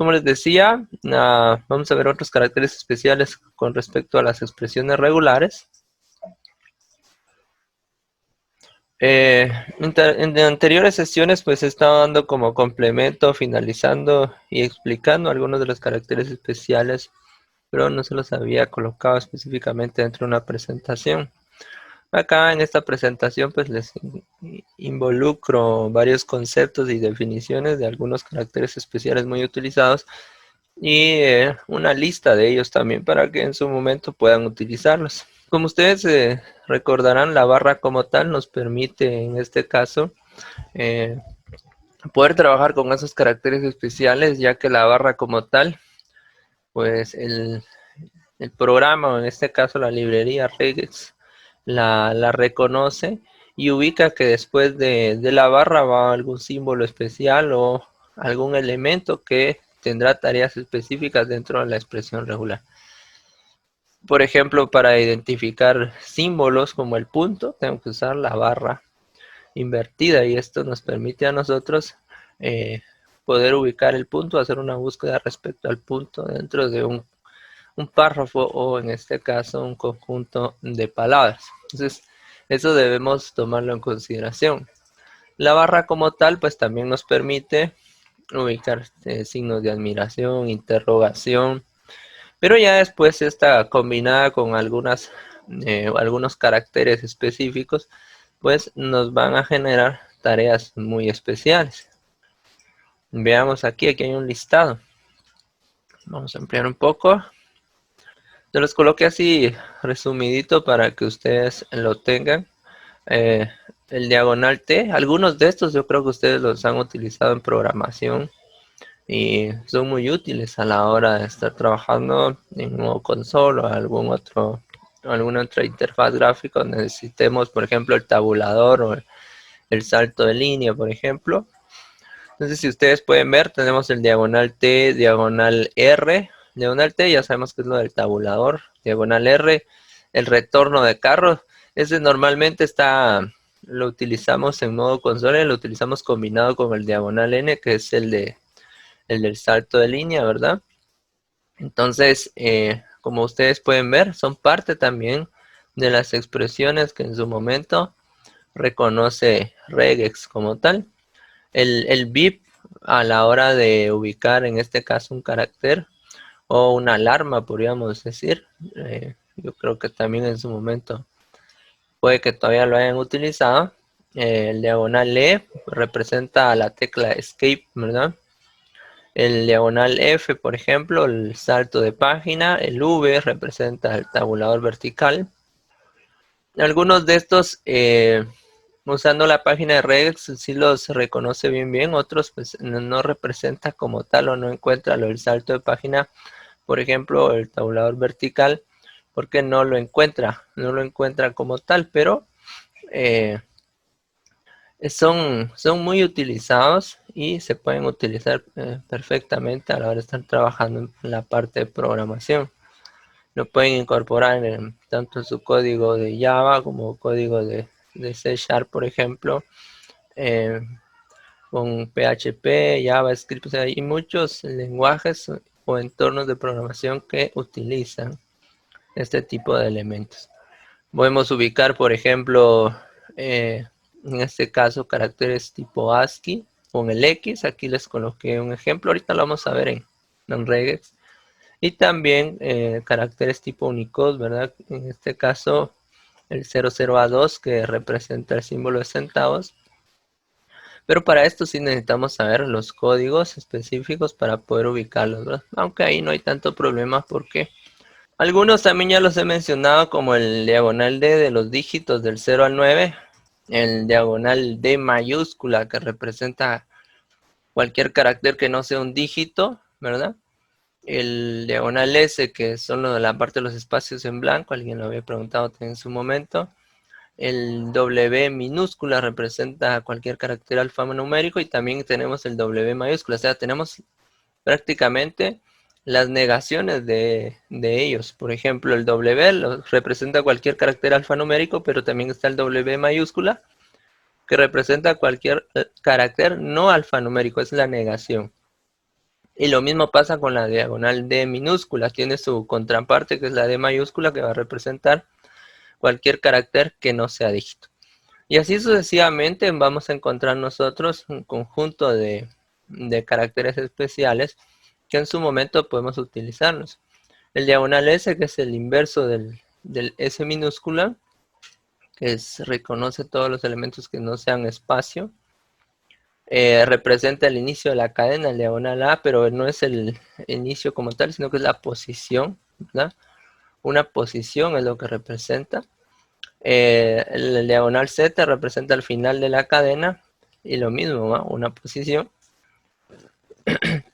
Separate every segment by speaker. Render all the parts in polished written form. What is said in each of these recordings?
Speaker 1: como les decía, vamos a ver otros caracteres especiales con respecto a las expresiones regulares. En anteriores sesiones pues he estado dando como complemento, finalizando y explicando algunos de los caracteres especiales, pero no se los había colocado específicamente dentro de una presentación. Acá en esta presentación pues les involucro varios conceptos y definiciones de algunos caracteres especiales muy utilizados y una lista de ellos también para que en su momento puedan utilizarlos. Como ustedes recordarán, la barra como tal nos permite en este caso poder trabajar con esos caracteres especiales, ya que la barra como tal, pues el programa, o en este caso la librería regex, la reconoce y ubica que después de la barra va algún símbolo especial o algún elemento que tendrá tareas específicas dentro de la expresión regular. Por ejemplo, para identificar símbolos como el punto, tengo que usar la barra invertida y esto nos permite a nosotros poder ubicar el punto, hacer una búsqueda respecto al punto dentro de un párrafo o en este caso un conjunto de palabras. Entonces, eso debemos tomarlo en consideración. La barra como tal, pues también nos permite ubicar signos de admiración, interrogación, pero ya después está combinada con algunos caracteres específicos, pues nos van a generar tareas muy especiales. Veamos aquí hay un listado. Vamos a ampliar un poco. Te los coloqué así resumidito para que ustedes lo tengan. El diagonal T, algunos de estos yo creo que ustedes los han utilizado en programación y son muy útiles a la hora de estar trabajando en modo console o alguna otra interfaz gráfica donde necesitemos, por ejemplo, el tabulador o el salto de línea, por ejemplo. Entonces, si ustedes pueden ver, tenemos el diagonal T, diagonal R. Diagonal T ya sabemos que es lo del tabulador. Diagonal R, el retorno de carros. Ese normalmente lo utilizamos en modo consola, lo utilizamos combinado con el diagonal N, que es el del salto de línea, ¿verdad? Entonces, como ustedes pueden ver, son parte también de las expresiones que en su momento reconoce regex como tal. El bip a la hora de ubicar en este caso un carácter o una alarma, podríamos decir. Yo creo que también en su momento puede que todavía lo hayan utilizado. El diagonal E representa la tecla Escape, ¿verdad? El diagonal F, por ejemplo, el salto de página. El V representa el tabulador vertical. Algunos de estos, usando la página de regex, sí los reconoce bien. Otros pues no representa como tal o no encuentra lo del salto de página. Por ejemplo, el tabulador vertical, porque no lo encuentra como tal, pero son muy utilizados y se pueden utilizar perfectamente a la hora de estar trabajando en la parte de programación. Lo pueden incorporar tanto en su código de Java como código de C#, por ejemplo, con PHP, JavaScript, o sea, hay muchos lenguajes o entornos de programación que utilizan este tipo de elementos. Podemos ubicar, por ejemplo, en este caso, caracteres tipo ASCII con el X. Aquí les coloqué un ejemplo. Ahorita lo vamos a ver en regex. Y también caracteres tipo Unicode, ¿verdad? En este caso, el 00A2 que representa el símbolo de centavos. Pero para esto sí necesitamos saber los códigos específicos para poder ubicarlos, ¿verdad? Aunque ahí no hay tanto problema porque algunos también ya los he mencionado, como el diagonal D de los dígitos del 0 al 9, el diagonal D mayúscula que representa cualquier carácter que no sea un dígito, ¿verdad? El diagonal S, que son la parte de los espacios en blanco, alguien lo había preguntado en su momento. El W minúscula representa cualquier carácter alfanumérico y también tenemos el W mayúscula, o sea, tenemos prácticamente las negaciones de ellos. Por ejemplo, el W representa cualquier carácter alfanumérico, pero también está el W mayúscula, que representa cualquier carácter no alfanumérico, es la negación. Y lo mismo pasa con la diagonal D minúscula. Tiene su contraparte, que es la D mayúscula, que va a representar cualquier carácter que no sea dígito. Y así sucesivamente vamos a encontrar nosotros un conjunto de caracteres especiales que en su momento podemos utilizarlos. El diagonal S, que es el inverso del S minúscula, que reconoce todos los elementos que no sean espacio. Representa el inicio de la cadena, el diagonal A, pero no es el inicio como tal, sino que es la posición, ¿verdad? Una posición es lo que representa. El diagonal Z representa el final de la cadena, y lo mismo, ¿va? Una posición.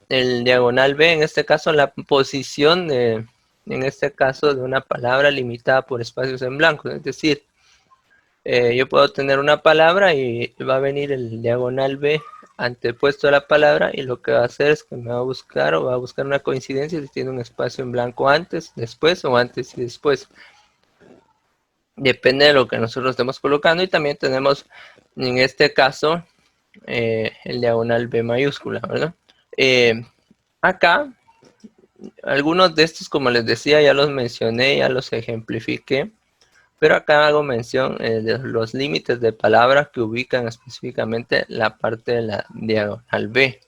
Speaker 1: El diagonal B, en este caso, la posición en este caso, de una palabra limitada por espacios en blanco, es decir, yo puedo tener una palabra y va a venir el diagonal B antepuesto a la palabra, y lo que va a hacer es que me va a buscar una coincidencia si tiene un espacio en blanco antes, después o antes y después. Depende de lo que nosotros estemos colocando. Y también tenemos en este caso el diagonal B mayúscula, ¿verdad? Acá algunos de estos, como les decía, ya los mencioné, ya los ejemplifiqué. Pero acá hago mención de los límites de palabras que ubican específicamente la parte de la diagonal B.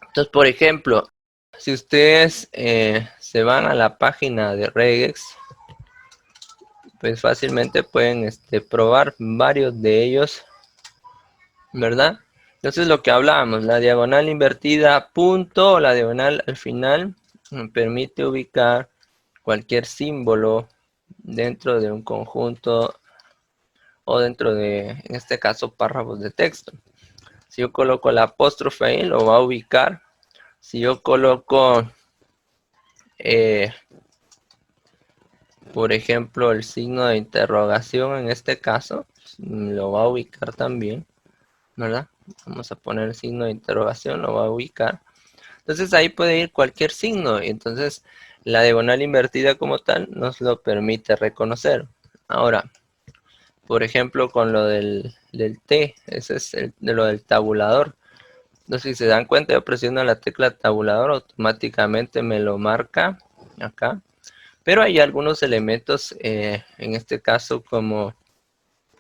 Speaker 1: Entonces, por ejemplo, si ustedes se van a la página de Regex, pues fácilmente pueden probar varios de ellos, ¿verdad? Entonces, lo que hablábamos, la diagonal invertida punto, la diagonal al final, permite ubicar cualquier símbolo dentro de un conjunto o dentro de, en este caso, párrafos de texto. Si yo coloco el apóstrofe ahí, lo va a ubicar. Si yo coloco, por ejemplo, el signo de interrogación en este caso, lo va a ubicar también, ¿verdad? Vamos a poner el signo de interrogación, lo va a ubicar. Entonces ahí puede ir cualquier signo, y entonces la diagonal invertida como tal nos lo permite reconocer. Ahora, por ejemplo, con lo del T, ese es de lo del tabulador. No sé si se dan cuenta, yo presiono la tecla tabulador, automáticamente me lo marca acá. Pero hay algunos elementos, en este caso como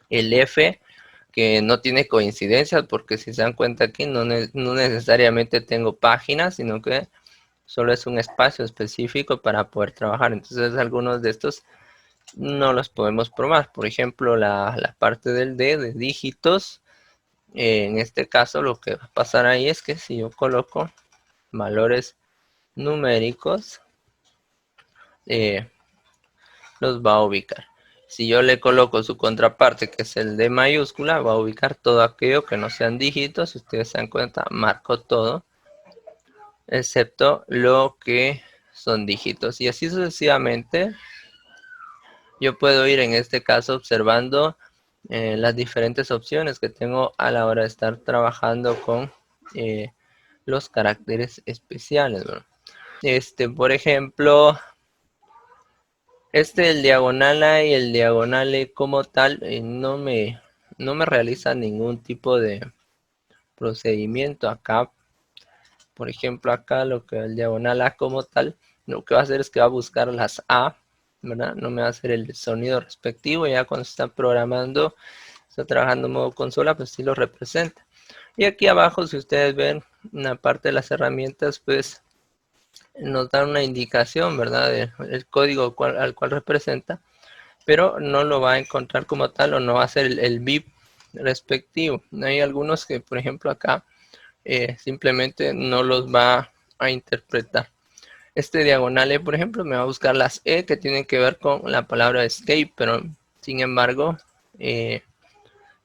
Speaker 1: el F, que no tiene coincidencias, porque si se dan cuenta aquí no necesariamente tengo páginas, sino que solo es un espacio específico para poder trabajar. Entonces algunos de estos no los podemos probar. Por ejemplo, la parte del D de dígitos. En este caso lo que va a pasar ahí es que si yo coloco valores numéricos, los va a ubicar. Si yo le coloco su contraparte, que es el D mayúscula, va a ubicar todo aquello que no sean dígitos. Si ustedes se dan cuenta, marco todo, excepto lo que son dígitos. Y así sucesivamente, yo puedo ir en este caso observando las diferentes opciones que tengo a la hora de estar trabajando con los caracteres especiales, ¿no? Por ejemplo, el diagonal A y el diagonal E como tal no me realiza ningún tipo de procedimiento. Acá, por ejemplo, acá lo que el diagonal A como tal, lo que va a hacer es que va a buscar las A, ¿verdad? No me va a hacer el sonido respectivo. Ya cuando se está programando, está trabajando en modo consola, pues sí lo representa. Y aquí abajo, si ustedes ven una parte de las herramientas, pues nos dan una indicación, ¿verdad? El código al cual representa, pero no lo va a encontrar como tal, o no va a ser el bip respectivo. Hay algunos que, por ejemplo, acá simplemente no los va a interpretar. Este diagonal E, por ejemplo, me va a buscar las E que tienen que ver con la palabra escape, pero sin embargo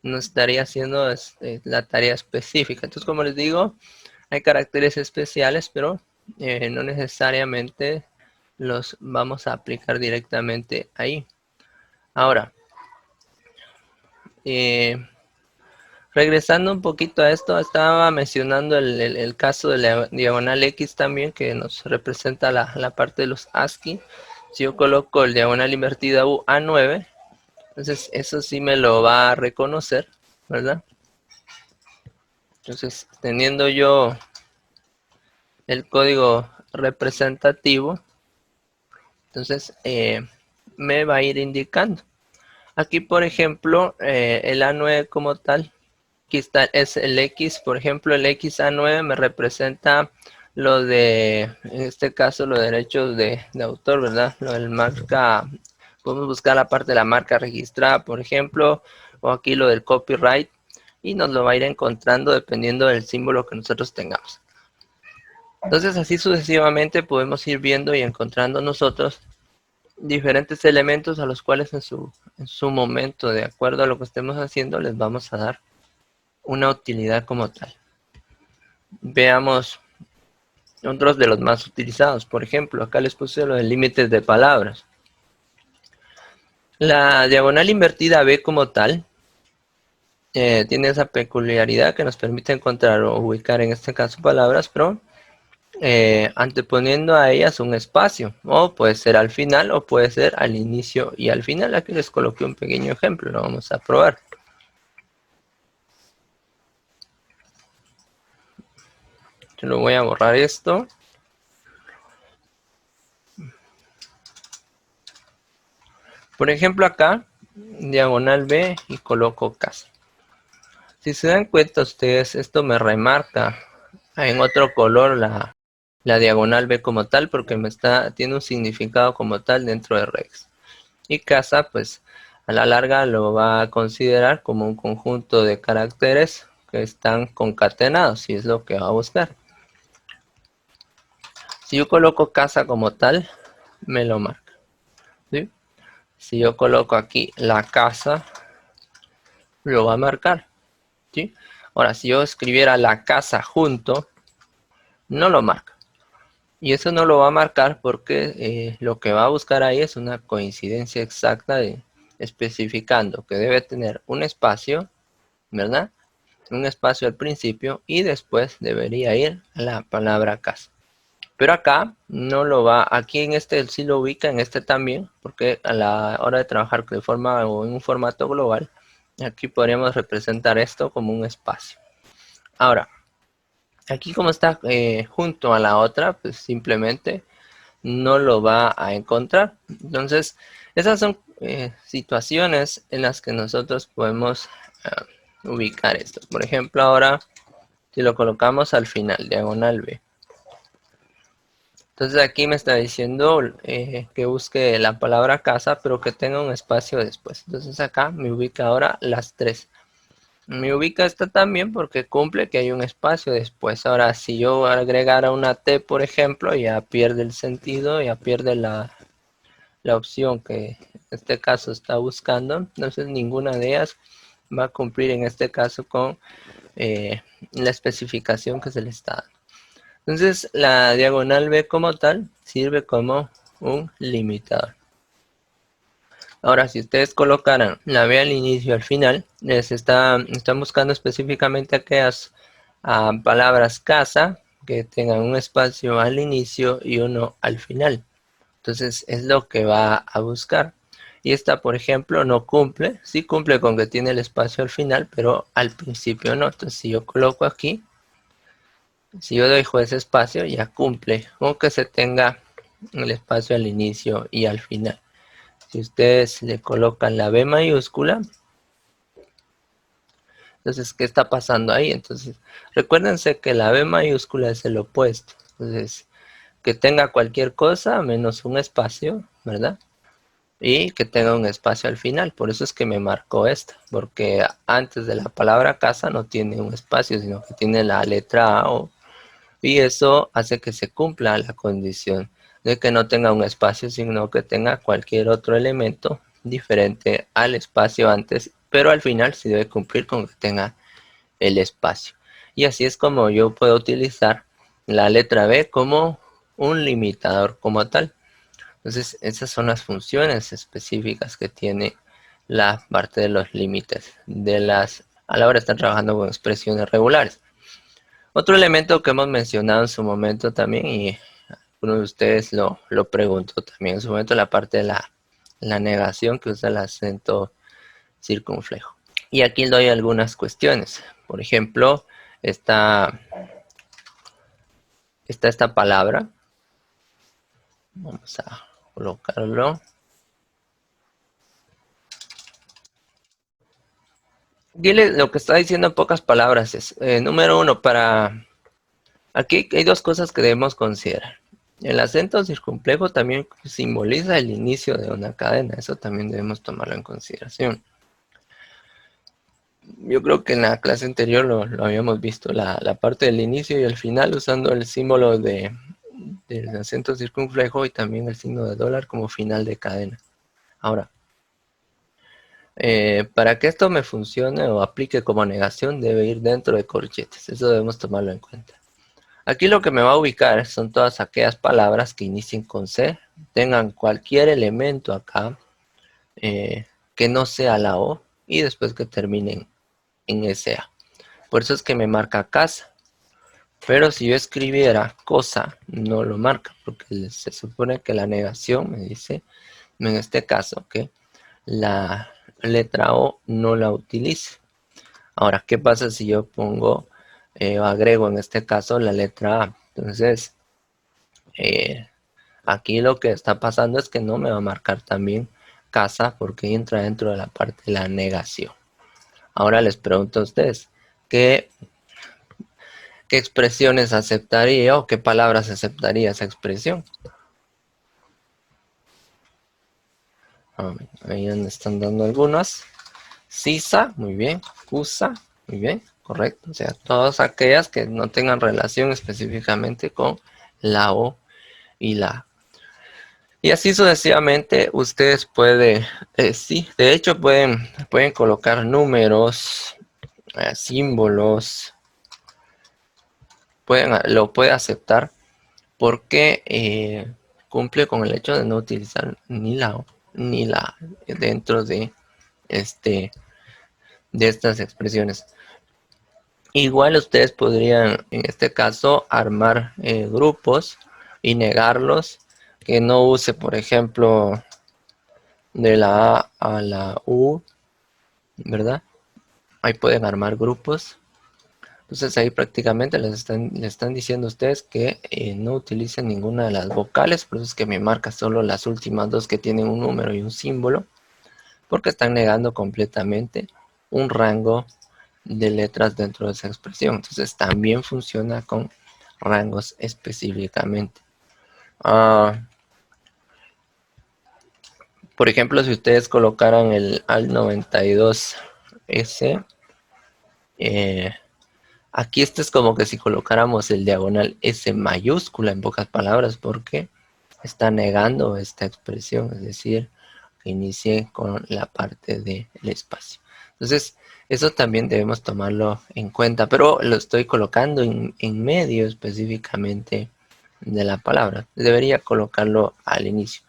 Speaker 1: no estaría haciendo la tarea específica. Entonces, como les digo, hay caracteres especiales, pero no necesariamente los vamos a aplicar directamente ahí. Ahora, regresando un poquito a esto, estaba mencionando el caso de la diagonal X también, que nos representa la parte de los ASCII. Si yo coloco el diagonal invertida U A9, entonces eso sí me lo va a reconocer, ¿verdad? Entonces, teniendo yo el código representativo, entonces me va a ir indicando. Aquí, por ejemplo, el A9 como tal, aquí está, es el X, por ejemplo, el XA9 me representa lo de, en este caso, los derechos de autor, ¿verdad? Lo del marca, podemos buscar la parte de la marca registrada, por ejemplo, o aquí lo del copyright, y nos lo va a ir encontrando dependiendo del símbolo que nosotros tengamos. Entonces, así sucesivamente podemos ir viendo y encontrando nosotros diferentes elementos a los cuales en su momento, de acuerdo a lo que estemos haciendo, les vamos a dar una utilidad como tal. Veamos otros de los más utilizados. Por ejemplo, acá les puse lo de límites de palabras. La diagonal invertida B como tal tiene esa peculiaridad que nos permite encontrar o ubicar en este caso palabras, pero anteponiendo a ellas un espacio, o puede ser al final o puede ser al inicio y al final. Aquí les coloqué un pequeño ejemplo, lo vamos a probar. Yo lo voy a borrar esto. Por ejemplo acá, diagonal B y coloco casa. Si se dan cuenta ustedes, esto me remarca en otro color la diagonal B como tal, porque tiene un significado como tal dentro de Rex. Y casa, pues a la larga lo va a considerar como un conjunto de caracteres que están concatenados, y es lo que va a buscar. Si yo coloco casa como tal, me lo marca, ¿sí? Si yo coloco aquí la casa, lo va a marcar, ¿sí? Ahora, si yo escribiera la casa junto, no lo marca. Y eso no lo va a marcar porque lo que va a buscar ahí es una coincidencia exacta de especificando que debe tener un espacio, ¿verdad? Un espacio al principio y después debería ir a la palabra casa. Pero acá no lo va, aquí en este sí lo ubica, en este también, porque a la hora de trabajar de forma o en un formato global, aquí podríamos representar esto como un espacio. Ahora, aquí como está junto a la otra, pues simplemente no lo va a encontrar. Entonces, esas son situaciones en las que nosotros podemos ubicar esto. Por ejemplo, ahora si lo colocamos al final, diagonal B. Entonces aquí me está diciendo que busque la palabra casa, pero que tenga un espacio después. Entonces acá me ubica ahora las tres. Me ubica esta también porque cumple que hay un espacio después. Ahora, si yo agregara una T, por ejemplo, ya pierde el sentido, ya pierde la opción que en este caso está buscando. Entonces ninguna de ellas va a cumplir en este caso con la especificación que se le está dando. Entonces la diagonal B como tal sirve como un limitador. Ahora, si ustedes colocaran la B al inicio y al final, están buscando específicamente aquellas palabras casa que tengan un espacio al inicio y uno al final. Entonces es lo que va a buscar. Y esta, por ejemplo, no cumple. Sí cumple con que tiene el espacio al final, pero al principio no. Entonces si yo coloco aquí, si yo dejo ese espacio, ya cumple con que se tenga el espacio al inicio y al final. Si ustedes le colocan la B mayúscula, entonces, ¿qué está pasando ahí? Entonces, recuérdense que la B mayúscula es el opuesto. Entonces, que tenga cualquier cosa menos un espacio, ¿verdad? Y que tenga un espacio al final. Por eso es que me marcó esta, porque antes de la palabra casa no tiene un espacio, sino que tiene la letra A, O, y eso hace que se cumpla la condición de que no tenga un espacio, sino que tenga cualquier otro elemento diferente al espacio antes, pero al final sí debe cumplir con que tenga el espacio. Y así es como yo puedo utilizar la letra B como un limitador como tal. Entonces, esas son las funciones específicas que tiene la parte de los límites a la hora de estar trabajando con expresiones regulares. Otro elemento que hemos mencionado en su momento también, y uno de ustedes lo preguntó también en su momento, la parte de la negación que usa el acento circunflejo. Y aquí doy algunas cuestiones. Por ejemplo, está está esta palabra. Vamos a colocarlo. Dile lo que está diciendo en pocas palabras es, número uno, aquí hay dos cosas que debemos considerar. El acento circunflejo también simboliza el inicio de una cadena, eso también debemos tomarlo en consideración. Yo creo que en la clase anterior lo habíamos visto, la parte del inicio y el final usando el símbolo del acento circunflejo y también el signo de dólar como final de cadena. Ahora, para que esto me funcione o aplique como negación, debe ir dentro de corchetes. Eso debemos tomarlo en cuenta. Aquí lo que me va a ubicar son todas aquellas palabras que inicien con C, tengan cualquier elemento acá que no sea la O y después que terminen en SA. Por eso es que me marca casa. Pero si yo escribiera cosa, no lo marca, porque se supone que la negación me dice, en este caso, que la letra O no la utilice. Ahora, ¿qué pasa si yo pongo o agrego en este caso la letra A? Entonces, aquí lo que está pasando es que no me va a marcar también casa porque entra dentro de la parte de la negación. Ahora les pregunto a ustedes, ¿qué expresiones aceptaría o qué palabras aceptaría esa expresión? Ahí donde están dando algunas. Sisa, muy bien. Cusa, muy bien, correcto. O sea, todas aquellas que no tengan relación específicamente con la O y la A. Y así sucesivamente ustedes pueden, sí, de hecho pueden colocar números, símbolos, lo puede aceptar porque cumple con el hecho de no utilizar ni la O ni la A dentro de estas expresiones. Igual ustedes podrían, en este caso, armar grupos y negarlos, que no use, por ejemplo, de la A a la U, ¿verdad? Ahí pueden armar grupos. Entonces ahí prácticamente le están diciendo a ustedes que no utilicen ninguna de las vocales, por eso es que me marca solo las últimas dos que tienen un número y un símbolo, porque están negando completamente un rango de letras dentro de esa expresión. Entonces también funciona con rangos específicamente. Por ejemplo, si ustedes colocaran el al 92S, aquí este es como que si colocáramos el diagonal S mayúscula en pocas palabras, porque está negando esta expresión, es decir, que inicie con la parte del espacio. Entonces, eso también debemos tomarlo en cuenta, pero lo estoy colocando en medio específicamente de la palabra. Debería colocarlo al inicio.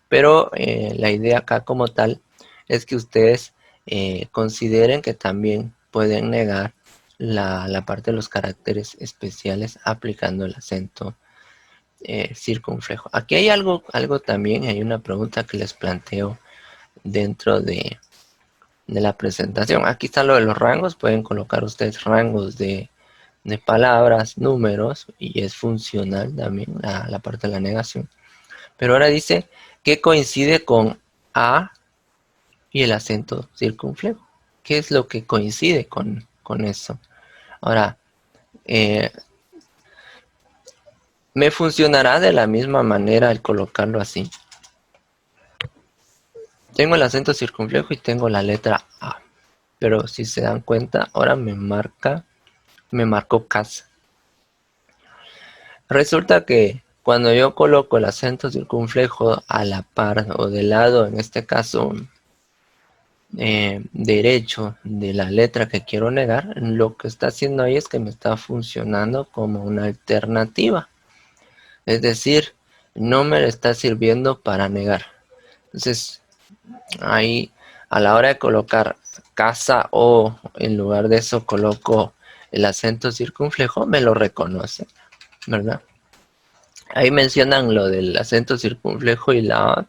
Speaker 1: Pero la idea acá como tal es que ustedes consideren que también pueden negar la parte de los caracteres especiales aplicando el acento circunflejo. Aquí hay algo también, hay una pregunta que les planteo dentro de la presentación. Aquí está lo de los rangos, pueden colocar ustedes rangos de palabras, números, y es funcional también la parte de la negación. Pero ahora dice que coincide con A y el acento circunflejo. ¿Qué es lo que coincide con eso? Ahora, ¿me funcionará de la misma manera el colocarlo así? Tengo el acento circunflejo y tengo la letra A. Pero si se dan cuenta, ahora me marcó casa. Resulta que cuando yo coloco el acento circunflejo a la par o de lado, en este caso derecho de la letra que quiero negar, lo que está haciendo ahí es que me está funcionando como una alternativa. Es decir, no me está sirviendo para negar. Entonces, ahí a la hora de colocar casa o en lugar de eso coloco el acento circunflejo, me lo reconoce, ¿verdad? Ahí mencionan lo del acento circunflejo y la A.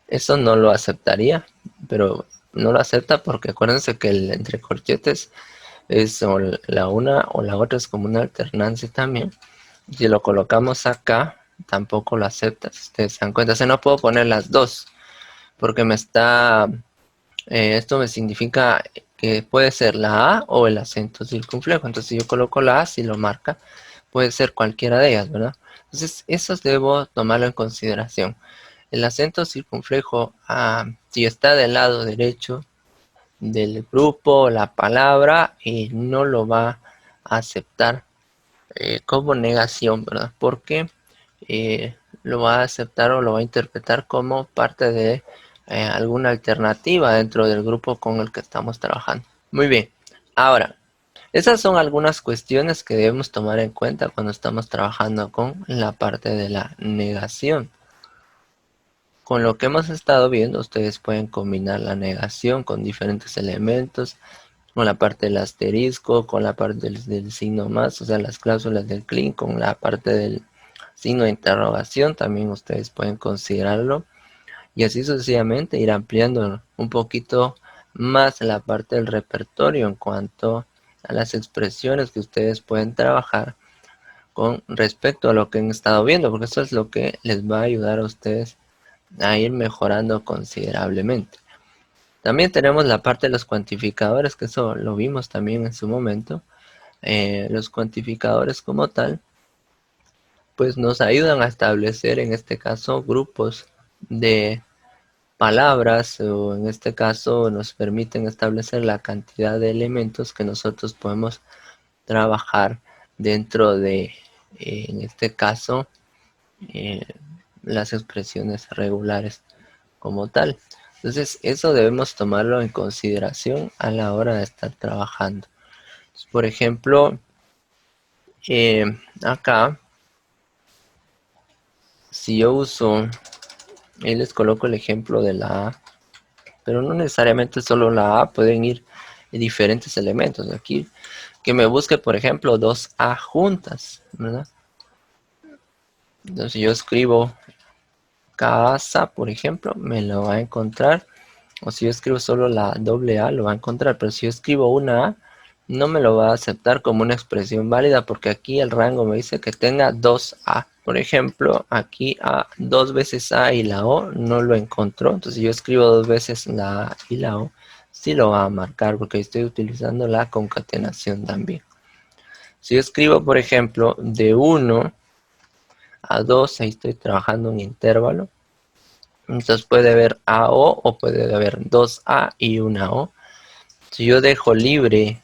Speaker 1: Eso no lo aceptaría, pero no lo acepta porque acuérdense que el entre corchetes es o la una o la otra, es como una alternancia también. Si lo colocamos acá, tampoco lo acepta, si ustedes se dan cuenta. O sea, no puedo poner las dos, porque esto me significa que puede ser la A o el acento circunflejo. Entonces, si yo coloco la A, si lo marca, puede ser cualquiera de ellas, ¿verdad? Entonces, eso debo tomarlo en consideración. El acento circunflejo, si está del lado derecho del grupo, la palabra, no lo va a aceptar como negación, ¿verdad? Porque lo va a aceptar o lo va a interpretar como parte de alguna alternativa dentro del grupo con el que estamos trabajando. Muy bien, ahora, esas son algunas cuestiones que debemos tomar en cuenta cuando estamos trabajando con la parte de la negación. Con lo que hemos estado viendo, ustedes pueden combinar la negación con diferentes elementos, con la parte del asterisco, con la parte del signo más, o sea, las cláusulas del clean, con la parte del signo de interrogación, también ustedes pueden considerarlo. Y así sucesivamente ir ampliando un poquito más la parte del repertorio en cuanto a las expresiones que ustedes pueden trabajar con respecto a lo que han estado viendo, porque eso es lo que les va a ayudar a ustedes a ir mejorando considerablemente. También tenemos la parte de los cuantificadores, que eso lo vimos también en su momento. Los cuantificadores como tal, pues nos ayudan a establecer en este caso grupos de palabras, o en este caso nos permiten establecer la cantidad de elementos que nosotros podemos trabajar dentro de, en este caso, eh, las expresiones regulares como tal. Entonces, eso debemos tomarlo en consideración a la hora de estar trabajando. Entonces, por ejemplo, acá, si yo uso, y les coloco el ejemplo de la A, pero no necesariamente solo la A, pueden ir diferentes elementos. Aquí, que me busque, por ejemplo, dos A juntas, ¿verdad? Entonces yo escribo casa, por ejemplo, me lo va a encontrar. O si yo escribo solo la doble A, lo va a encontrar. Pero si yo escribo una A, no me lo va a aceptar como una expresión válida, porque aquí el rango me dice que tenga dos A. Por ejemplo, aquí A, dos veces A y la O no lo encontró. Entonces yo escribo dos veces la A y la O, sí lo va a marcar, porque estoy utilizando la concatenación también. Si yo escribo, por ejemplo, de 1 a 2, ahí estoy trabajando un intervalo. Entonces puede haber AO o puede haber dos A y una O. Si yo dejo libre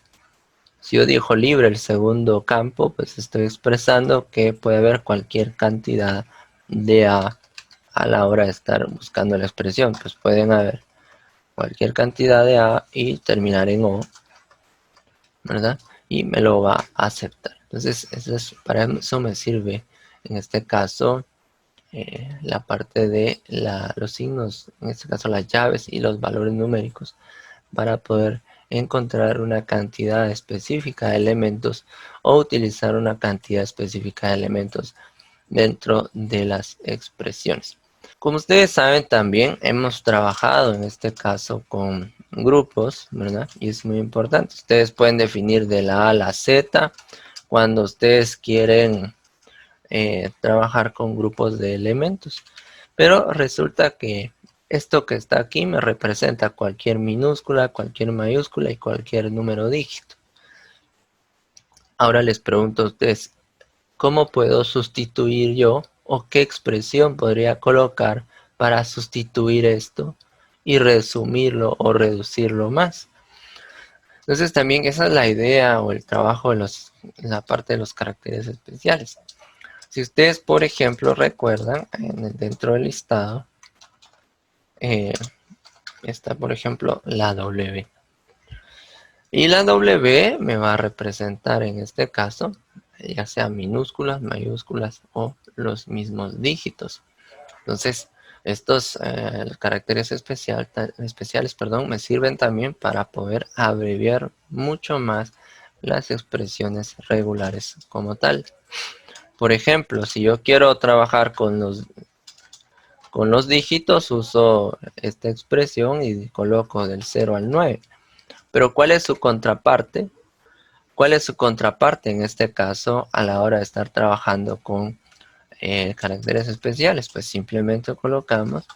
Speaker 1: el segundo campo, pues estoy expresando que puede haber cualquier cantidad de A la hora de estar buscando la expresión. Pues pueden haber cualquier cantidad de A y terminar en O, ¿verdad? Y me lo va a aceptar. Entonces, para eso me sirve en este caso la parte de los signos, en este caso las llaves y los valores numéricos, para poder encontrar una cantidad específica de elementos o utilizar una cantidad específica de elementos dentro de las expresiones. Como ustedes saben, también hemos trabajado en este caso con grupos, ¿verdad? Y es muy importante. Ustedes pueden definir de la A a la Z cuando ustedes quieren trabajar con grupos de elementos. Pero resulta que esto que está aquí me representa cualquier minúscula, cualquier mayúscula y cualquier número dígito. Ahora les pregunto a ustedes, ¿cómo puedo sustituir yo o qué expresión podría colocar para sustituir esto y resumirlo o reducirlo más? Entonces también esa es la idea o el trabajo de la parte de los caracteres especiales. Si ustedes, por ejemplo, recuerdan, dentro del listado está, por ejemplo, la W. Y la W me va a representar en este caso, ya sea minúsculas, mayúsculas o los mismos dígitos. Entonces, estos caracteres especiales, me sirven también para poder abreviar mucho más las expresiones regulares como tal. Por ejemplo, si yo quiero trabajar con los dígitos, uso esta expresión y coloco del 0 al 9. Pero ¿cuál es su contraparte? ¿Cuál es su contraparte en este caso a la hora de estar trabajando con caracteres especiales? Pues simplemente colocamos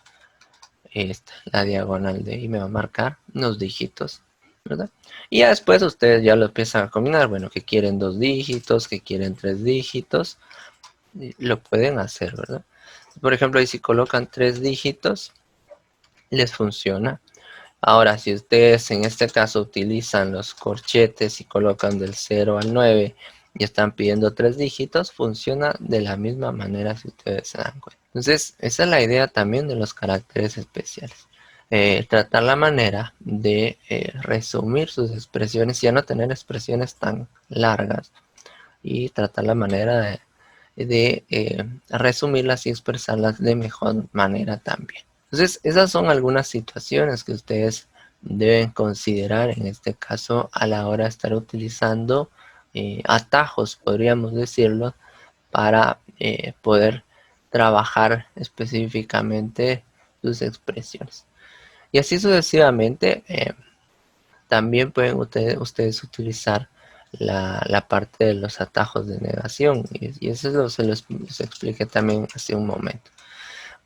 Speaker 1: la diagonal de y me va a marcar unos dígitos, ¿verdad? Y ya después ustedes ya lo empiezan a combinar. Bueno, que quieren 2 dígitos, que quieren 3 dígitos, y lo pueden hacer, ¿verdad? Por ejemplo, ahí si colocan 3 dígitos, les funciona. Ahora, si ustedes en este caso utilizan los corchetes y colocan del 0 al 9 y están pidiendo 3 dígitos, funciona de la misma manera si ustedes se dan cuenta. Entonces, esa es la idea también de los caracteres especiales. Tratar la manera de resumir sus expresiones, ya no tener expresiones tan largas, y tratar la manera de resumirlas y expresarlas de mejor manera también. Entonces, esas son algunas situaciones que ustedes deben considerar en este caso a la hora de estar utilizando atajos, podríamos decirlo, para poder trabajar específicamente sus expresiones. Y así sucesivamente, también pueden ustedes utilizar la parte de los atajos de negación. Y eso se los expliqué también hace un momento.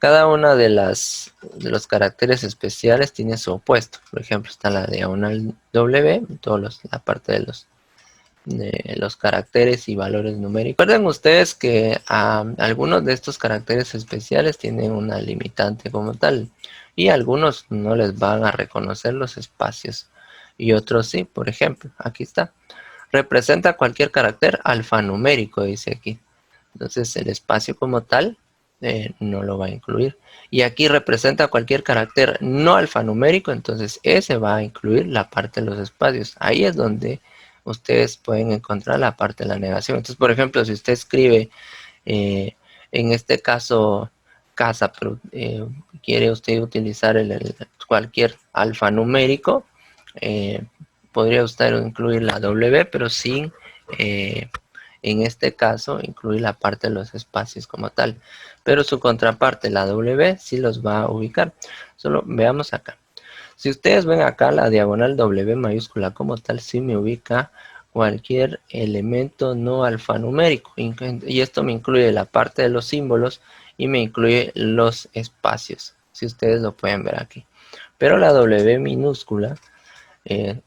Speaker 1: Cada una de los caracteres especiales tiene su opuesto. Por ejemplo, está la diagonal W, la parte de los caracteres y valores numéricos. Recuerden ustedes que algunos de estos caracteres especiales tienen una limitante como tal, y algunos no les van a reconocer los espacios y otros sí. Por ejemplo, aquí está. Representa cualquier carácter alfanumérico, dice aquí. Entonces el espacio como tal no lo va a incluir. Y aquí representa cualquier carácter no alfanumérico, entonces ese va a incluir la parte de los espacios. Ahí es donde ustedes pueden encontrar la parte de la negación. Entonces, por ejemplo, si usted escribe, en este caso, casa, pero quiere usted utilizar cualquier alfanumérico, podría usted incluir la W, pero sin... en este caso, incluir la parte de los espacios como tal. Pero su contraparte, la W, sí los va a ubicar. Solo veamos acá. Si ustedes ven acá, la diagonal W mayúscula como tal, sí me ubica cualquier elemento no alfanumérico. Y esto me incluye la parte de los símbolos y me incluye los espacios. Si ustedes lo pueden ver aquí. Pero la W minúscula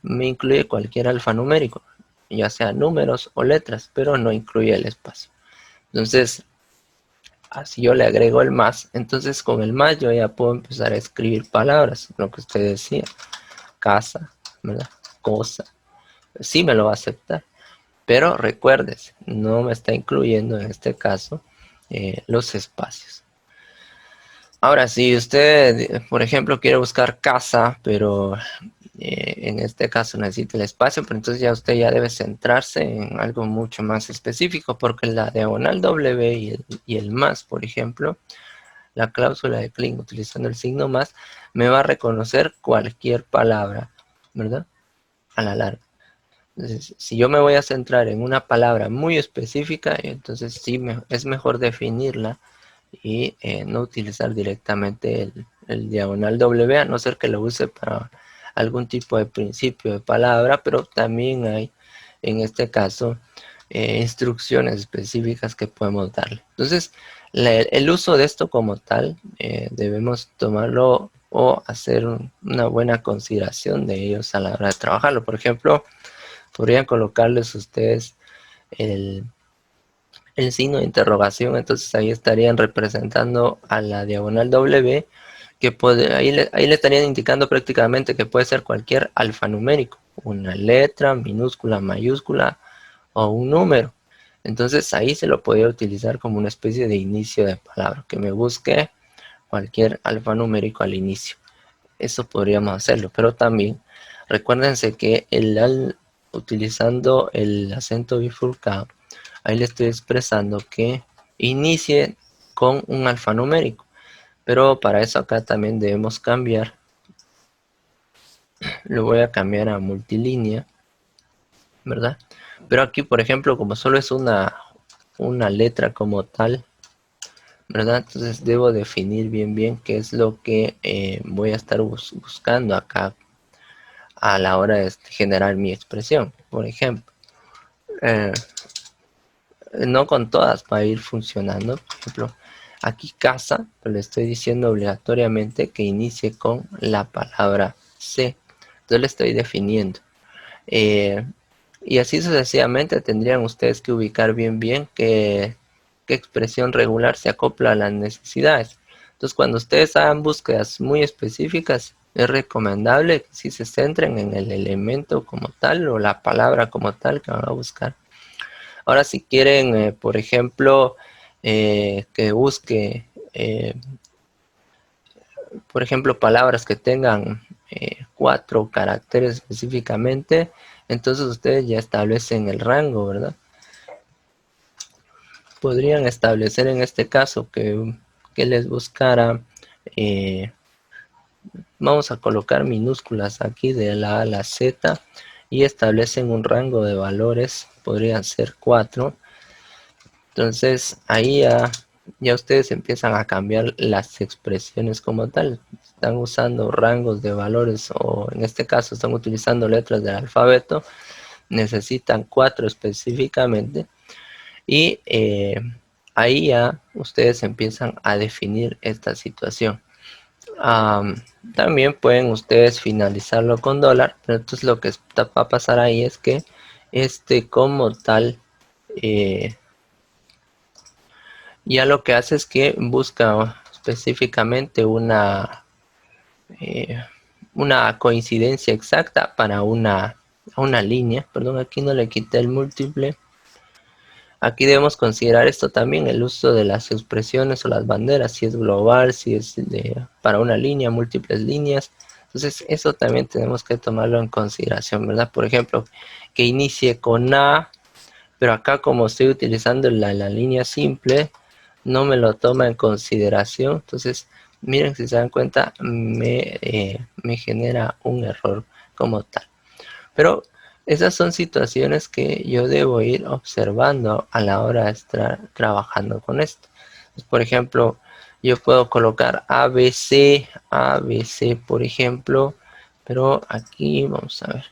Speaker 1: me incluye cualquier alfanumérico, ya sea números o letras, pero no incluye el espacio. Entonces, así yo le agrego el más. Entonces, con el más yo ya puedo empezar a escribir palabras, lo que usted decía, casa, ¿verdad? Cosa. Sí me lo va a aceptar. Pero recuerdes, no me está incluyendo en este caso los espacios. Ahora, si usted, por ejemplo, quiere buscar casa, pero en este caso necesita el espacio, pero entonces ya usted ya debe centrarse en algo mucho más específico, porque la diagonal W y el más, por ejemplo, la cláusula de Klein utilizando el signo más, me va a reconocer cualquier palabra, ¿verdad? A la larga. Entonces, si yo me voy a centrar en una palabra muy específica, entonces sí es mejor definirla y no utilizar directamente el diagonal W, a no ser que lo use para algún tipo de principio de palabra, pero también hay en este caso instrucciones específicas que podemos darle. Entonces, el uso de esto como tal debemos tomarlo o hacer una buena consideración de ellos a la hora de trabajarlo. Por ejemplo, podrían colocarles ustedes el signo de interrogación, entonces ahí estarían representando a la diagonal W, que ahí le estarían indicando prácticamente que puede ser cualquier alfanumérico, una letra, minúscula, mayúscula o un número. Entonces ahí se lo podría utilizar como una especie de inicio de palabra, que me busque cualquier alfanumérico al inicio. Eso podríamos hacerlo, pero también recuérdense que utilizando el acento bifurcado, ahí le estoy expresando que inicie con un alfanumérico, pero para eso acá también debemos cambiar. Lo voy a cambiar a multilínea, ¿verdad? Pero aquí, por ejemplo, como solo es una letra como tal, ¿verdad? Entonces debo definir bien qué es lo que voy a estar buscando acá a la hora de generar mi expresión. Por ejemplo, no con todas va a ir funcionando. Por ejemplo, aquí casa, le estoy diciendo obligatoriamente que inicie con la palabra C. Entonces le estoy definiendo. Y así sucesivamente tendrían ustedes que ubicar bien qué expresión regular se acopla a las necesidades. Entonces, cuando ustedes hagan búsquedas muy específicas, es recomendable que si se centren en el elemento como tal o la palabra como tal que van a buscar. Ahora, si quieren, por ejemplo, que busque, por ejemplo, palabras que tengan 4 caracteres específicamente, entonces ustedes ya establecen el rango, ¿verdad? Podrían establecer en este caso que les buscara, vamos a colocar minúsculas aquí de la A a la Z y establecen un rango de valores, podrían ser 4. Entonces ahí ya ustedes empiezan a cambiar las expresiones como tal. Están usando rangos de valores o en este caso están utilizando letras del alfabeto. Necesitan 4 específicamente y ahí ya ustedes empiezan a definir esta situación. También pueden ustedes finalizarlo con dólar, pero entonces lo que va a pasar ahí es que como tal ya lo que hace es que busca específicamente una coincidencia exacta para una línea. Perdón, aquí no le quité el múltiple. Aquí debemos considerar esto también, el uso de las expresiones o las banderas, si es global, si es para una línea, múltiples líneas. Entonces eso también tenemos que tomarlo en consideración, ¿verdad? Por ejemplo, que inicie con A, pero acá como estoy utilizando la línea simple, no me lo toma en consideración. Entonces, miren, si se dan cuenta, me genera un error como tal. Pero esas son situaciones que yo debo ir observando a la hora de estar trabajando con esto. Pues, por ejemplo, yo puedo colocar ABC, ABC, por ejemplo, pero aquí vamos a ver,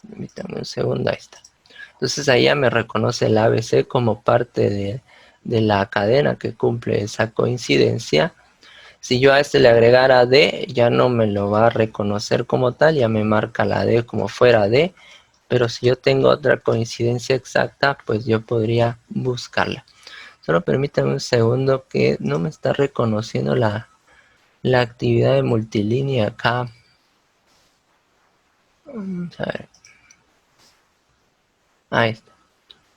Speaker 1: permítanme un segundo, ahí está. Entonces ahí ya me reconoce el ABC como parte de la cadena que cumple esa coincidencia. Si yo a este le agregara D, ya no me lo va a reconocer como tal, ya me marca la D como fuera D, pero si yo tengo otra coincidencia exacta, pues yo podría buscarla. Solo permítanme un segundo que no me está reconociendo la actividad de multilínea acá. Vamos a ver. Ahí está.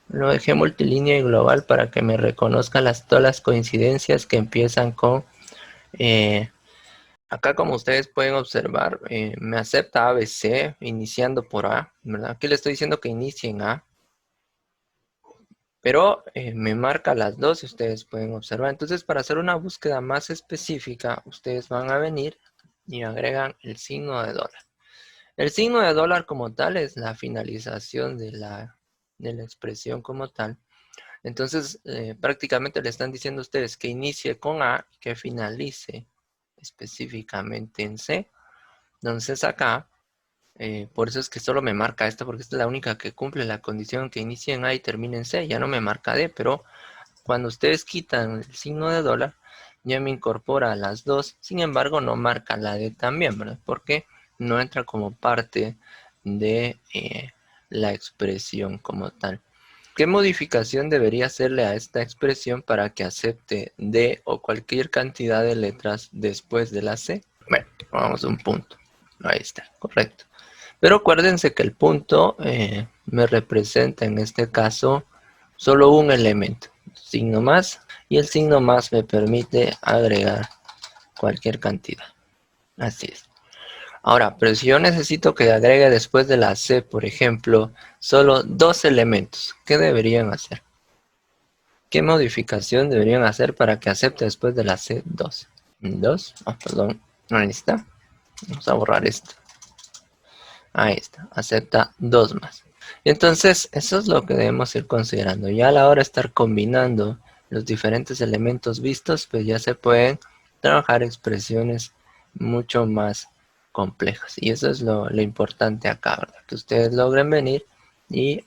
Speaker 1: Lo dejé multilínea y global para que me reconozca todas las coincidencias que empiezan con... acá, como ustedes pueden observar, me acepta ABC iniciando por A, ¿verdad? Aquí le estoy diciendo que inicie en A, pero me marca las dos y ustedes pueden observar. Entonces, para hacer una búsqueda más específica, ustedes van a venir y agregan el signo de dólar. El signo de dólar como tal es la finalización de la expresión como tal. Entonces, prácticamente le están diciendo a ustedes que inicie con A y que finalice específicamente en C. Entonces acá, por eso es que solo me marca esta, porque esta es la única que cumple la condición que inicie en A y termine en C. Ya no me marca D, pero cuando ustedes quitan el signo de dólar, ya me incorpora las dos. Sin embargo, no marca la D también, ¿verdad? Porque no entra como parte de la expresión como tal. ¿Qué modificación debería hacerle a esta expresión para que acepte D o cualquier cantidad de letras después de la C? Bueno, vamos a un punto. Ahí está, correcto. Pero acuérdense que el punto me representa en este caso solo un elemento, signo más, y el signo más me permite agregar cualquier cantidad. Así es. Ahora, pero si yo necesito que agregue después de la C, por ejemplo, solo 2 elementos, ¿qué deberían hacer? ¿Qué modificación deberían hacer para que acepte después de la C 2? 2, perdón, ahí está. Vamos a borrar esto. Ahí está, acepta 2 más. Entonces, eso es lo que debemos ir considerando. Ya a la hora de estar combinando los diferentes elementos vistos, pues ya se pueden trabajar expresiones mucho más complejas. Y eso es lo importante acá, ¿verdad? Que ustedes logren venir y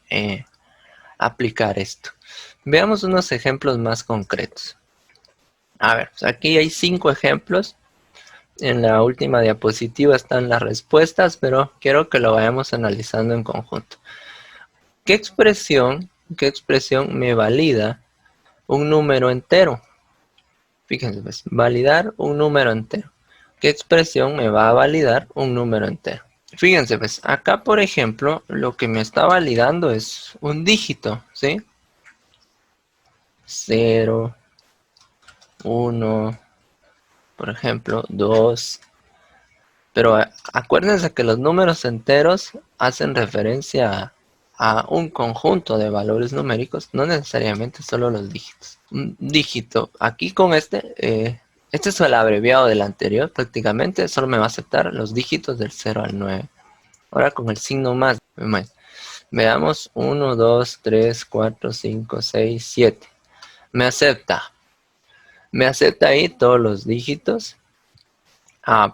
Speaker 1: aplicar esto. Veamos unos ejemplos más concretos. A ver, pues aquí hay 5 ejemplos. En la última diapositiva están las respuestas, pero quiero que lo vayamos analizando en conjunto. ¿Qué expresión me valida un número entero? Fíjense, pues, validar un número entero. ¿Qué expresión me va a validar un número entero? Fíjense, pues, acá, por ejemplo, lo que me está validando es un dígito, ¿sí? 0, 1, por ejemplo, 2. Pero acuérdense que los números enteros hacen referencia a un conjunto de valores numéricos, no necesariamente solo los dígitos. Un dígito, aquí con este es el abreviado del anterior, prácticamente solo me va a aceptar los dígitos del 0 al 9. Ahora con el signo más, veamos 1, 2, 3, 4, 5, 6, 7. Me acepta ahí todos los dígitos.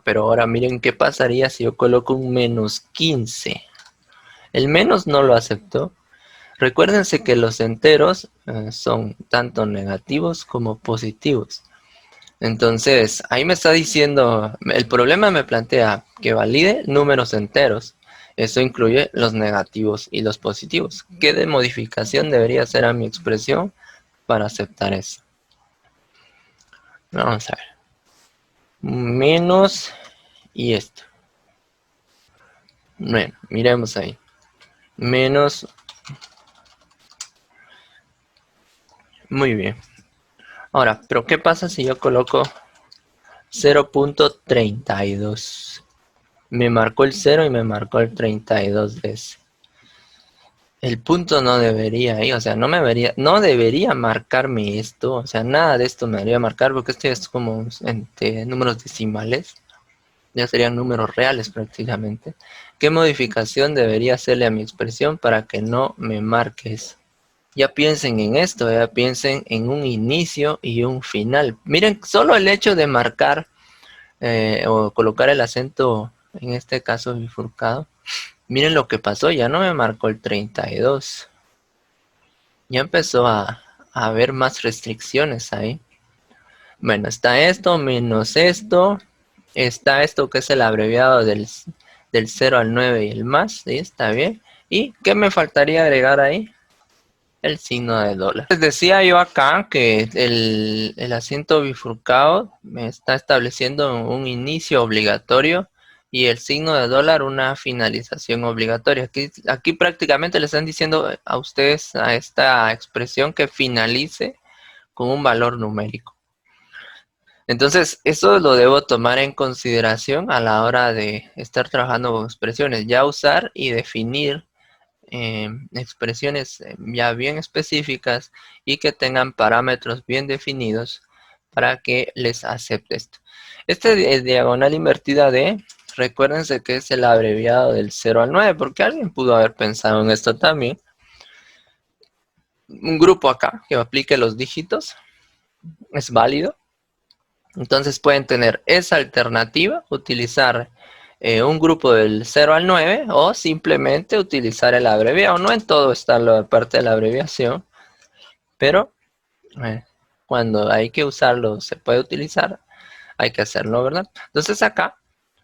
Speaker 1: Pero ahora miren qué pasaría si yo coloco un menos 15. El menos no lo aceptó. Recuérdense que los enteros son tanto negativos como positivos. Entonces, ahí me está diciendo, el problema me plantea que valide números enteros. Eso incluye los negativos y los positivos. ¿Qué de modificación debería hacer a mi expresión para aceptar eso? Vamos a ver. Menos y esto. Bueno, miremos ahí. Menos. Muy bien. Ahora, pero ¿qué pasa si yo coloco 0.32? Me marcó el 0 y me marcó el 32 veces. El punto no debería ir, o sea, no debería marcarme esto, o sea, nada de esto me debería marcar porque esto es como entre números decimales, ya serían números reales prácticamente. ¿Qué modificación debería hacerle a mi expresión para que no me marque eso? Ya piensen en esto, ya piensen en un inicio y un final. Miren, solo el hecho de marcar o colocar el acento, en este caso bifurcado, miren lo que pasó, ya no me marcó el 32. Ya empezó a haber más restricciones ahí. Bueno, está esto menos esto. Está esto que es el abreviado del 0 al 9 y el más, ¿sí? Está bien. ¿Y qué me faltaría agregar ahí? El signo de dólar. Les decía yo acá que el acento bifurcado me está estableciendo un inicio obligatorio y el signo de dólar una finalización obligatoria. Aquí prácticamente le están diciendo a ustedes a esta expresión que finalice con un valor numérico. Entonces, eso lo debo tomar en consideración a la hora de estar trabajando con expresiones. Ya usar y definir expresiones ya bien específicas y que tengan parámetros bien definidos para que les acepte esto. Este es diagonal invertida de, recuérdense que es el abreviado del 0 al 9, porque alguien pudo haber pensado en esto también. Un grupo acá que aplique los dígitos es válido. Entonces pueden tener esa alternativa, utilizar un grupo del 0 al 9 o simplemente utilizar el abreviado. No en todo está la parte de la abreviación, pero cuando hay que usarlo, se puede utilizar, hay que hacerlo, ¿verdad? Entonces acá,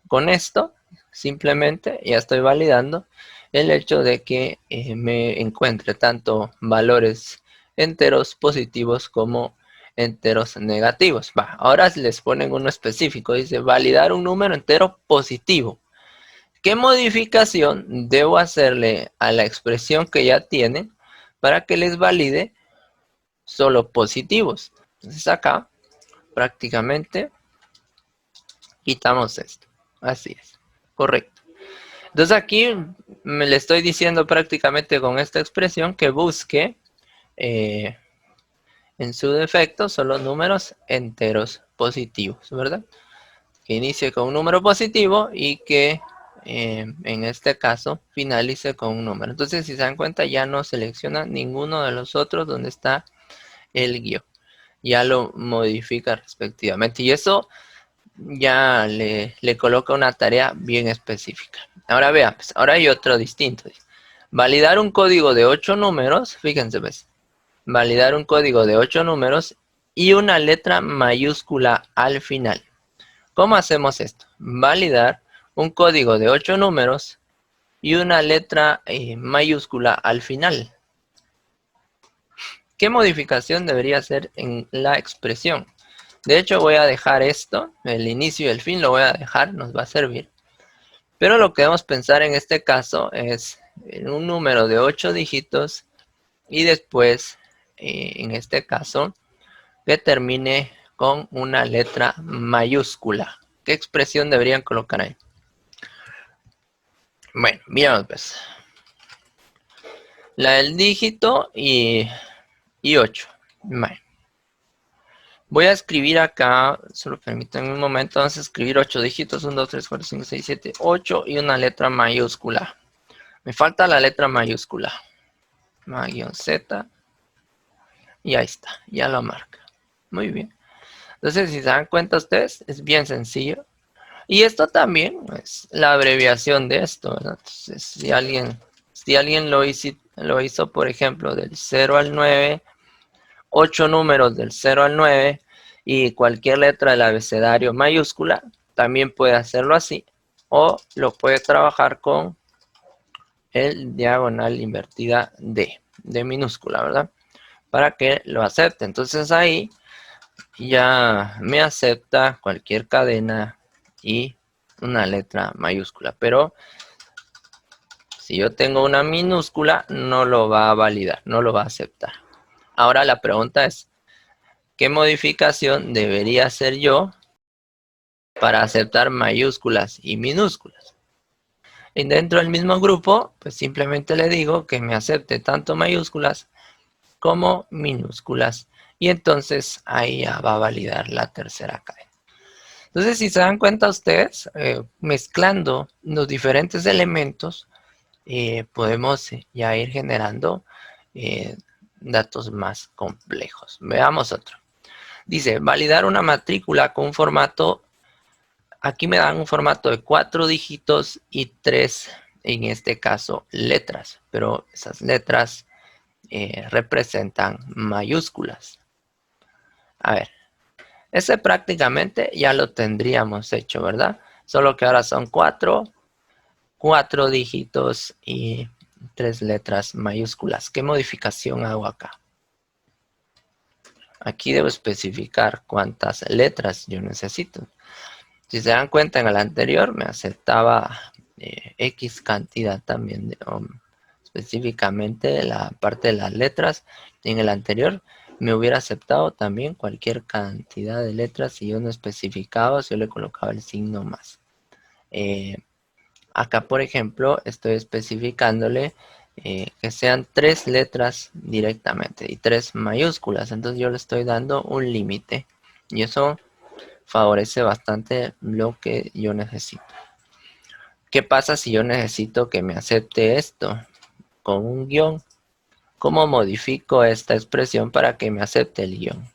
Speaker 1: con esto, simplemente ya estoy validando el hecho de que me encuentre tanto valores enteros positivos como enteros negativos. Ahora les ponen uno específico, dice validar un número entero positivo. ¿Qué modificación debo hacerle a la expresión que ya tienen para que les valide solo positivos? Entonces acá prácticamente quitamos esto. Así es, correcto. Entonces aquí me le estoy diciendo prácticamente con esta expresión que busque en su defecto solo números enteros positivos, ¿verdad? Que inicie con un número positivo y que en este caso finalice con un número. Entonces, si se dan cuenta, ya no selecciona ninguno de los otros donde está el guión. Ya lo modifica respectivamente. Y eso ya le coloca una tarea bien específica. Ahora vean, pues, ahora hay otro distinto. Validar un código de 8 números, fíjense, ¿ves? Validar un código de 8 números y una letra mayúscula al final. ¿Cómo hacemos esto? Validar un código de 8 números y una letra mayúscula al final. ¿Qué modificación debería hacer en la expresión? De hecho, voy a dejar esto, el inicio y el fin lo voy a dejar, nos va a servir. Pero lo que debemos pensar en este caso es en un número de 8 dígitos y después, en este caso, que termine con una letra mayúscula. ¿Qué expresión deberían colocar ahí? Bueno, miramos pues. La del dígito y 8. Bueno. Voy a escribir acá, solo permítanme un momento, vamos a escribir 8 dígitos, 1, 2, 3, 4, 5, 6, 7, 8 y una letra mayúscula. Me falta la letra mayúscula. Ma-Z. Y ahí está, ya lo marca. Muy bien. Entonces, si se dan cuenta ustedes, es bien sencillo. Y esto también es la abreviación de esto, ¿verdad? Entonces, si alguien lo hizo, por ejemplo, del 0 al 9, 8 números del 0 al 9 y cualquier letra del abecedario mayúscula, también puede hacerlo así. O lo puede trabajar con el diagonal invertida de minúscula, ¿verdad? Para que lo acepte. Entonces ahí ya me acepta cualquier cadena y una letra mayúscula. Pero si yo tengo una minúscula, no lo va a validar, no lo va a aceptar. Ahora la pregunta es, ¿qué modificación debería hacer yo para aceptar mayúsculas y minúsculas? Y dentro del mismo grupo, pues simplemente le digo que me acepte tanto mayúsculas como minúsculas. Y entonces ahí ya va a validar la tercera cadena. Entonces, si se dan cuenta ustedes, mezclando los diferentes elementos, podemos ya ir generando datos más complejos. Veamos otro. Dice, validar una matrícula con un formato, aquí me dan un formato de 4 dígitos y 3, en este caso, letras. Pero esas letras representan mayúsculas. A ver, ese prácticamente ya lo tendríamos hecho, ¿verdad? Solo que ahora son 4 dígitos y 3 letras mayúsculas. ¿Qué modificación hago acá? Aquí debo especificar cuántas letras yo necesito. Si se dan cuenta, en el anterior me aceptaba X cantidad también, específicamente la parte de las letras. En el anterior me hubiera aceptado también cualquier cantidad de letras si yo no especificaba, si yo le colocaba el signo más. Acá, por ejemplo, estoy especificándole que sean 3 letras directamente y 3 mayúsculas. Entonces yo le estoy dando un límite y eso favorece bastante lo que yo necesito. ¿Qué pasa si yo necesito que me acepte esto con un guión? ¿Cómo modifico esta expresión para que me acepte el guión?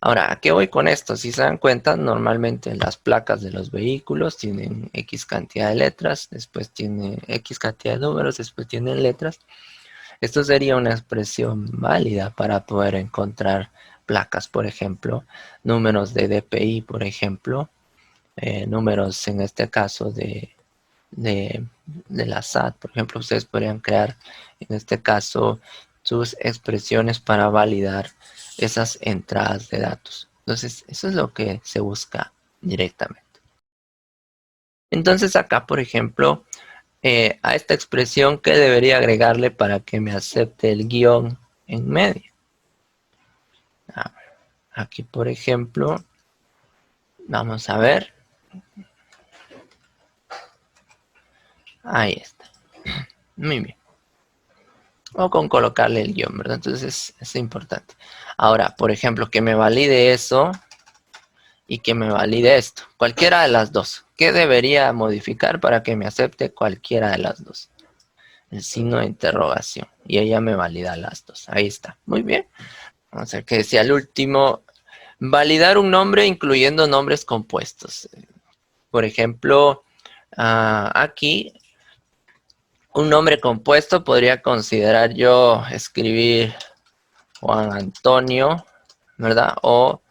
Speaker 1: Ahora, ¿a qué voy con esto? Si se dan cuenta, normalmente las placas de los vehículos tienen X cantidad de letras, después tiene X cantidad de números, después tienen letras. Esto sería una expresión válida para poder encontrar placas, por ejemplo, números de DPI, por ejemplo, números en este caso de la SAT, por ejemplo, ustedes podrían crear en este caso sus expresiones para validar esas entradas de datos. Entonces, eso es lo que se busca directamente. Entonces, acá, por ejemplo, a esta expresión, ¿qué debería agregarle para que me acepte el guión en medio? Aquí, por ejemplo, vamos a ver. Ahí está. Muy bien. O con colocarle el guión, ¿verdad? Entonces es importante. Ahora, por ejemplo, que me valide eso y que me valide esto. Cualquiera de las dos. ¿Qué debería modificar para que me acepte cualquiera de las dos? El signo de interrogación. Y ella me valida las dos. Ahí está. Muy bien. Vamos a ver qué decía el último. Validar un nombre incluyendo nombres compuestos. Por ejemplo, aquí Un nombre compuesto podría considerar yo escribir Juan Antonio, ¿verdad? O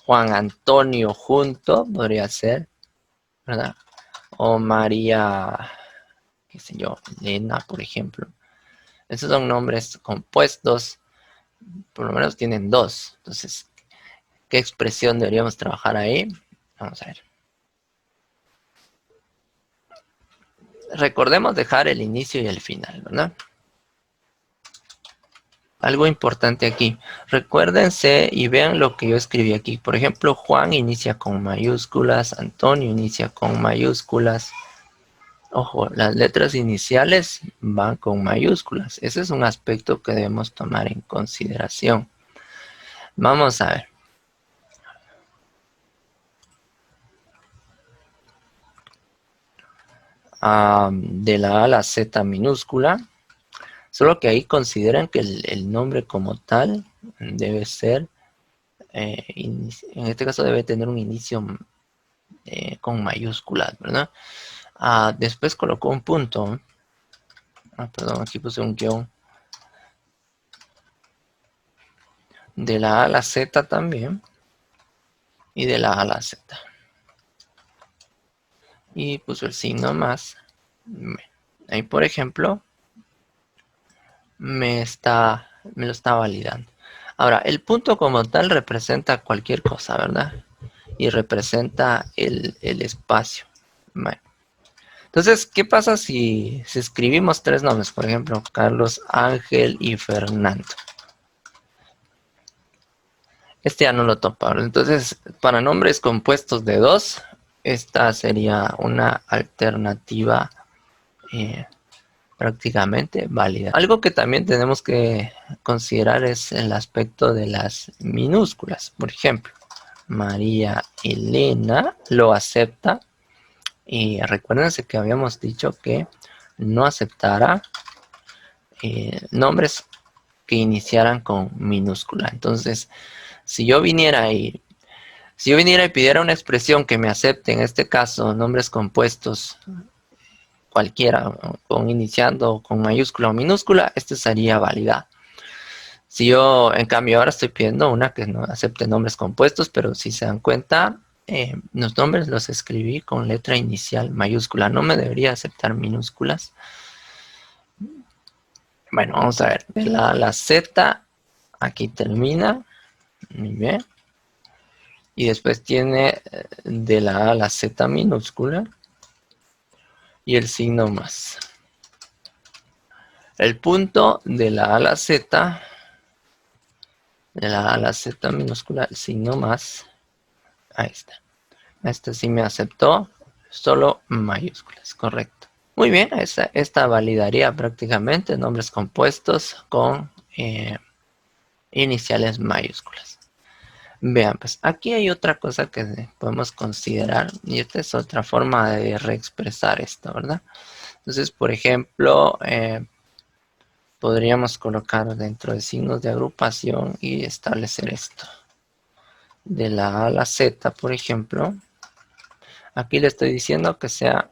Speaker 1: Juan Antonio junto, podría ser, ¿verdad? O María, qué sé yo, Elena, por ejemplo. Esos son nombres compuestos, por lo menos tienen dos. Entonces, ¿qué expresión deberíamos trabajar ahí? Vamos a ver. Recordemos dejar el inicio y el final, ¿verdad? Algo importante aquí. Recuérdense y vean lo que yo escribí aquí. Por ejemplo, Juan inicia con mayúsculas, Antonio inicia con mayúsculas. Ojo, las letras iniciales van con mayúsculas. Ese es un aspecto que debemos tomar en consideración. Vamos a ver. De la A a la Z minúscula. Solo que ahí consideran que el nombre como tal debe ser, en este caso debe tener un inicio con mayúsculas, ¿verdad? Después colocó un punto. Perdón, aquí puse un guión. De la A a la Z también. Y de la A a la Z. Y puso el signo más. Ahí, por ejemplo, me lo está validando. Ahora, el punto como tal representa cualquier cosa, ¿verdad? Y representa el espacio. Bueno. Entonces, ¿qué pasa si escribimos tres nombres? Por ejemplo, Carlos, Ángel y Fernando. Este ya no lo topa. Entonces, para nombres compuestos de dos, esta sería una alternativa prácticamente válida. Algo que también tenemos que considerar es el aspecto de las minúsculas. Por ejemplo, María Elena lo acepta. Y recuérdense que habíamos dicho que no aceptará nombres que iniciaran con minúscula. Entonces, si yo viniera y pidiera una expresión que me acepte, en este caso, nombres compuestos cualquiera, con iniciando con mayúscula o minúscula, este sería válida. Si yo, en cambio, ahora estoy pidiendo una que no acepte nombres compuestos, pero si se dan cuenta, los nombres los escribí con letra inicial mayúscula. No me debería aceptar minúsculas. Bueno, vamos a ver. De la A a la Z, aquí termina. Muy bien. Y después tiene de la A a la Z minúscula. Y el signo más. El punto de la A a la Z, de la A a la Z minúscula, el signo más. Ahí está. Este sí me aceptó. Solo mayúsculas, correcto. Muy bien, esta validaría prácticamente nombres compuestos con iniciales mayúsculas. Vean, pues aquí hay otra cosa que podemos considerar y esta es otra forma de reexpresar esto, ¿verdad? Entonces, por ejemplo, podríamos colocar dentro de signos de agrupación y establecer esto. De la A a la Z, por ejemplo, aquí le estoy diciendo que sea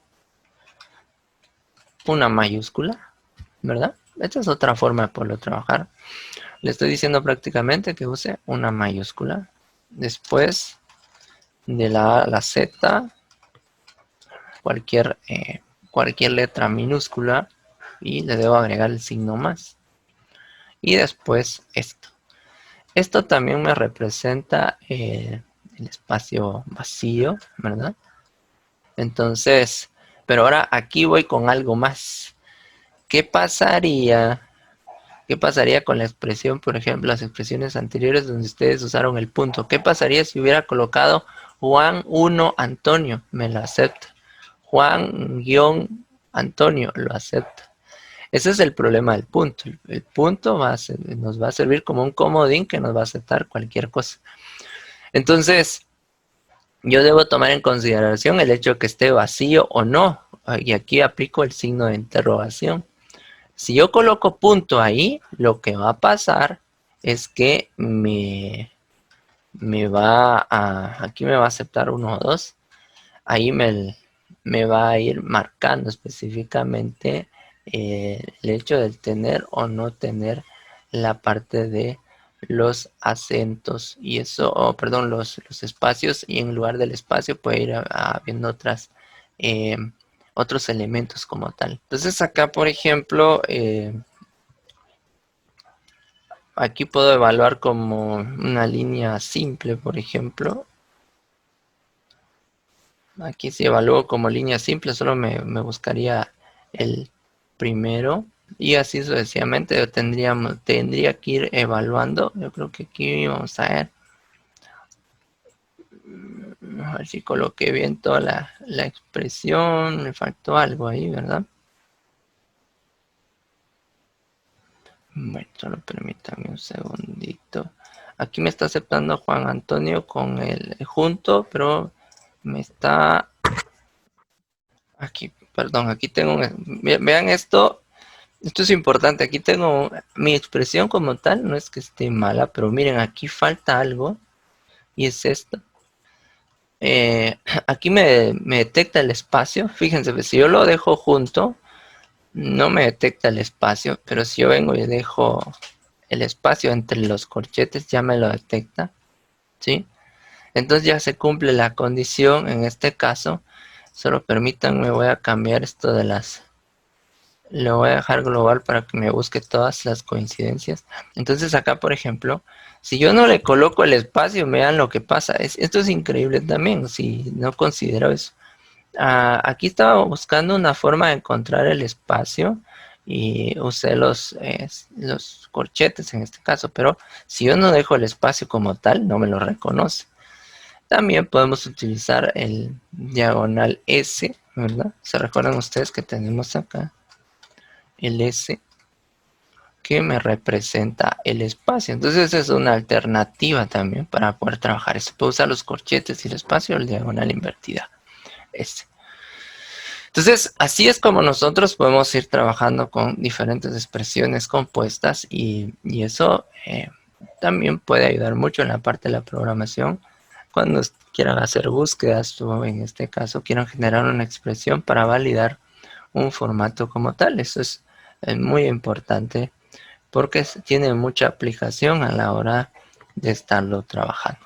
Speaker 1: una mayúscula, ¿verdad? Esta es otra forma de poderlo trabajar. Le estoy diciendo prácticamente que use una mayúscula. Después, de la A a la Z, cualquier letra minúscula y le debo agregar el signo más. Y después esto. Esto también me representa el espacio vacío, ¿verdad? Entonces, pero ahora aquí voy con algo más. ¿Qué pasaría? ¿Qué pasaría con la expresión, por ejemplo, las expresiones anteriores donde ustedes usaron el punto? ¿Qué pasaría si hubiera colocado Juan 1 Antonio? Me lo acepta. Juan-Antonio lo acepta. Ese es el problema del punto. El punto nos va a servir como un comodín que nos va a aceptar cualquier cosa. Entonces, yo debo tomar en consideración el hecho de que esté vacío o no. Y aquí aplico el signo de interrogación. Si yo coloco punto ahí, lo que va a pasar es que aquí me va a aceptar 1 o 2. Ahí me va a ir marcando específicamente el hecho de tener o no tener la parte de los acentos y eso, perdón, los espacios, y en lugar del espacio puede ir habiendo eh, otros elementos como tal. Entonces acá, por ejemplo, aquí puedo evaluar como una línea simple, por ejemplo. Aquí si evalúo como línea simple, solo me buscaría el primero y así sucesivamente. Yo tendría que ir evaluando. Yo creo que aquí vamos a ver si coloqué bien toda la expresión. Me faltó algo ahí, ¿verdad? Bueno, solo permítame un segundito. Aquí me está aceptando Juan Antonio con el junto, pero me está... Aquí, perdón, aquí tengo... Vean esto. Esto es importante. Aquí tengo mi expresión como tal. No es que esté mala, pero miren, aquí falta algo. Y es esto. Aquí me detecta el espacio. Fíjense, si yo lo dejo junto, no me detecta el espacio. Pero si yo vengo y dejo el espacio entre los corchetes, ya me lo detecta. ¿Sí? Entonces ya se cumple la condición. En este caso, solo permítanme, voy a cambiar esto de las... Lo voy a dejar global para que me busque todas las coincidencias. Entonces acá, por ejemplo, si yo no le coloco el espacio, vean lo que pasa. Esto es increíble también, si no considero eso. Aquí estaba buscando una forma de encontrar el espacio y usé los corchetes en este caso, pero si yo no dejo el espacio como tal, no me lo reconoce. También podemos utilizar el diagonal S, ¿verdad? ¿Se recuerdan ustedes que tenemos acá el S que me representa el espacio? Entonces es una alternativa también para poder trabajar eso. Puedo usar los corchetes y el espacio, el diagonal invertida. Este. Entonces, así es como nosotros podemos ir trabajando con diferentes expresiones compuestas y eso también puede ayudar mucho en la parte de la programación. Cuando quieran hacer búsquedas o en este caso quieran generar una expresión para validar un formato como tal. Eso es muy importante porque tiene mucha aplicación a la hora de estarlo trabajando.